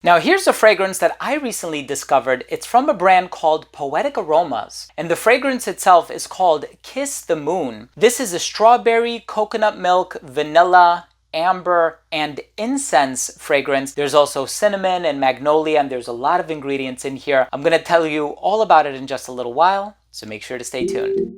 Now here's a fragrance that I recently discovered. It's from a brand called Poetic Aromas, and the fragrance itself is called Kiss the Moon. This is a strawberry, coconut milk, vanilla, amber, and incense fragrance. There's also cinnamon and magnolia, and there's a lot of ingredients in here. I'm going to tell you all about it in just a little while, so make sure to stay tuned.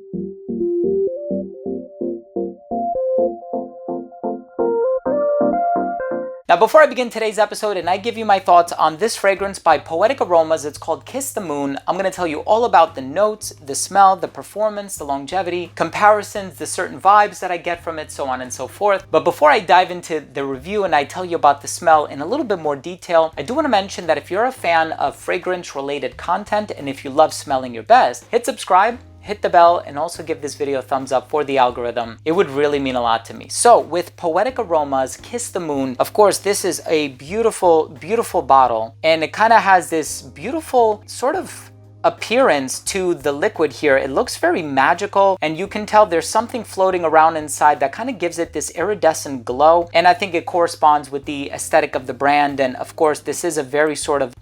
Now before I begin today's episode and I give you my thoughts on this fragrance by Poetic Aromas, it's called Kiss the Moon, I'm going to tell you all about the notes, the smell, the performance, the longevity, comparisons, the certain vibes that I get from it, so on and so forth. But before I dive into the review and I tell you about the smell in a little bit more detail, I do want to mention that if you're a fan of fragrance related content and if you love smelling your best, hit subscribe, hit the bell, and also give this video a thumbs up for the algorithm. It would really mean a lot to me. So with Poetic Aromas Kiss the Moon, of course, this is a beautiful, beautiful bottle, and it kind of has this beautiful sort of appearance to the liquid here. It looks very magical, and you can tell there's something floating around inside that kind of gives it this iridescent glow, and I think it corresponds with the aesthetic of the brand. And of course, this is a very sort of,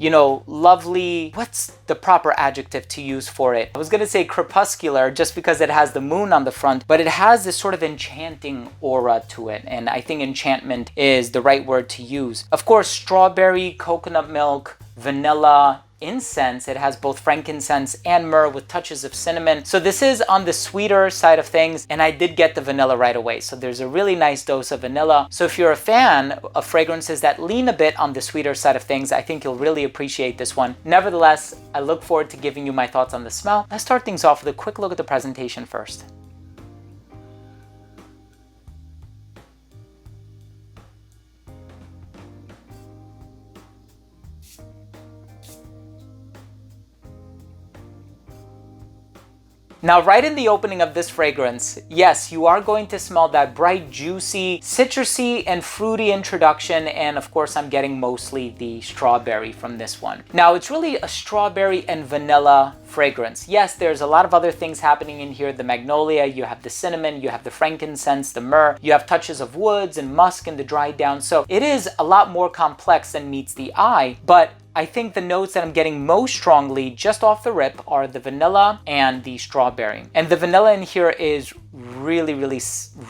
lovely, what's the proper adjective to use for it? I was gonna say crepuscular just because it has the moon on the front, but it has this sort of enchanting aura to it, and I think enchantment is the right word to use. Of course, strawberry, coconut milk, vanilla, incense. It has both frankincense and myrrh with touches of cinnamon. So this is on the sweeter side of things, and I did get the vanilla right away. So there's a really nice dose of vanilla. So if you're a fan of fragrances that lean a bit on the sweeter side of things, I think you'll really appreciate this one. Nevertheless, I look forward to giving you my thoughts on the smell. Let's start things off with a quick look at the presentation first. Now, right in the opening of this fragrance, yes, you are going to smell that bright, juicy, citrusy, and fruity introduction. And of course, I'm getting mostly the strawberry from this one. Now, it's really a strawberry and vanilla fragrance. Yes, there's a lot of other things happening in here. The magnolia, you have the cinnamon, you have the frankincense, the myrrh, you have touches of woods and musk and the dried down. So it is a lot more complex than meets the eye, but I think the notes that I'm getting most strongly just off the rip are the vanilla and the strawberry. And the vanilla in here is really, really,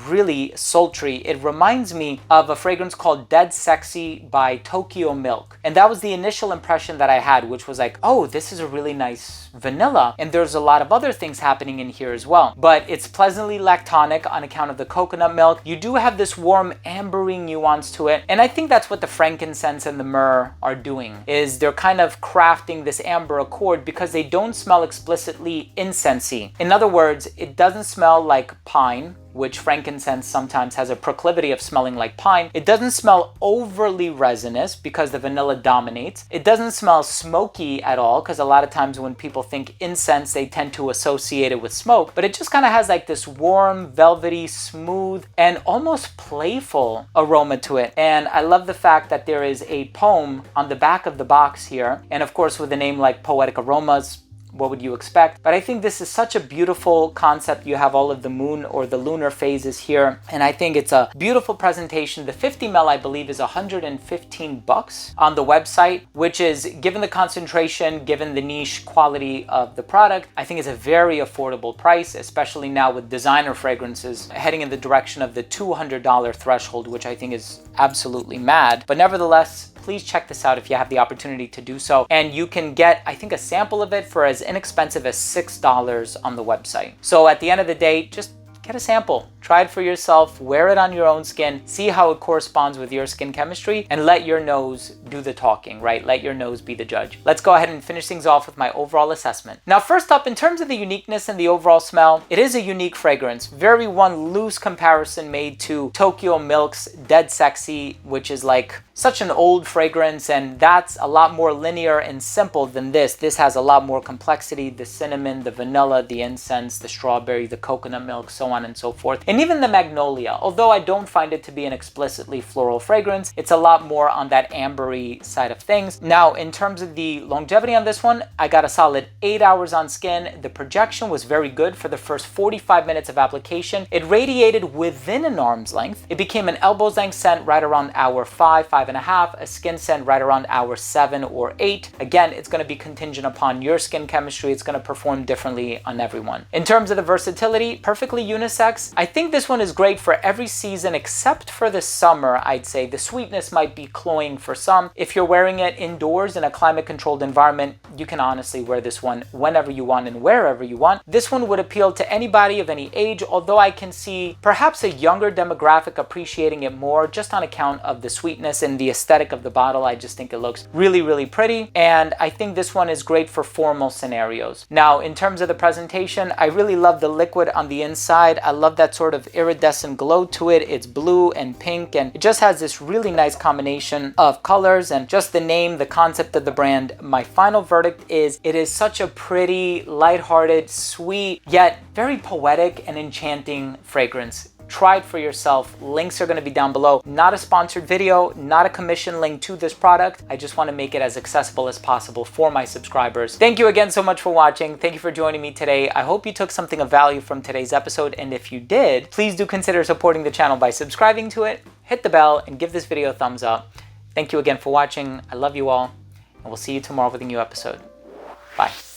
really sultry. It reminds me of a fragrance called Dead Sexy by Tokyo Milk. And that was the initial impression that I had, which was like, oh, this is a really nice vanilla. And there's a lot of other things happening in here as well. But it's pleasantly lactonic on account of the coconut milk. You do have this warm ambery nuance to it. And I think that's what the frankincense and the myrrh are doing, is they're kind of crafting this amber accord because they don't smell explicitly incensey. In other words, it doesn't smell like pine, which frankincense sometimes has a proclivity of smelling like pine. It doesn't smell overly resinous because the vanilla dominates. It doesn't smell smoky at all because a lot of times when people think incense, they tend to associate it with smoke, but it just kind of has like this warm, velvety, smooth, and almost playful aroma to it. And I love the fact that there is a poem on the back of the box here. And of course, with a name like Poetic Aromas, what would you expect? But I think this is such a beautiful concept. You have all of the moon or the lunar phases here, and I think it's a beautiful presentation. The 50 ml, I believe, is $115 on the website, which is, given the concentration, given the niche quality of the product, I think it's a very affordable price, especially now with designer fragrances heading in the direction of the $200 threshold, which I think is absolutely mad. But nevertheless, please check this out if you have the opportunity to do so. And you can get, I think, a sample of it for as inexpensive as $6 on the website. So at the end of the day, just get a sample, try it for yourself, wear it on your own skin, see how it corresponds with your skin chemistry, and let your nose do the talking, right? Let your nose be the judge. Let's go ahead and finish things off with my overall assessment. Now, first up, in terms of the uniqueness and the overall smell, it is a unique fragrance. Very one loose comparison made to Tokyo Milk's Dead Sexy, which is like such an old fragrance, and that's a lot more linear and simple than this. This has a lot more complexity, the cinnamon, the vanilla, the incense, the strawberry, the coconut milk, so on and so forth. And even the magnolia, although I don't find it to be an explicitly floral fragrance, it's a lot more on that ambery side of things. Now, in terms of the longevity on this one, I got a solid 8 hours on skin. The projection was very good for the first 45 minutes of application. It radiated within an arm's length. It became an elbow's length scent right around hour 5 5.5, a skin scent right around hour 7 or 8. Again, it's going to be contingent upon your skin chemistry. It's going to perform differently on everyone. In terms of the versatility, perfectly unisex. I think this one is great for every season except for the summer, I'd say. The sweetness might be cloying for some. If you're wearing it indoors in a climate-controlled environment, you can honestly wear this one whenever you want and wherever you want. This one would appeal to anybody of any age, although I can see perhaps a younger demographic appreciating it more just on account of the sweetness and the aesthetic of the bottle. I just think it looks really, really pretty, and I think this one is great for formal scenarios. Now, in terms of the presentation, I really love the liquid on the inside. I love that sort of iridescent glow to it. It's blue and pink, and it just has this really nice combination of colors and just the name, the concept of the brand. My final verdict is it is such a pretty, lighthearted, sweet, yet very poetic and enchanting fragrance. Try it for yourself. Links are going to be down below. Not a sponsored video, not a commission link to this product. I just want to make it as accessible as possible for my subscribers. Thank you again so much for watching. Thank you for joining me today. I hope you took something of value from today's episode, and if you did, please do consider supporting the channel by subscribing to it, hit the bell, and give this video a thumbs up. Thank you again for watching. I love you all, and we'll see you tomorrow with a new episode. Bye.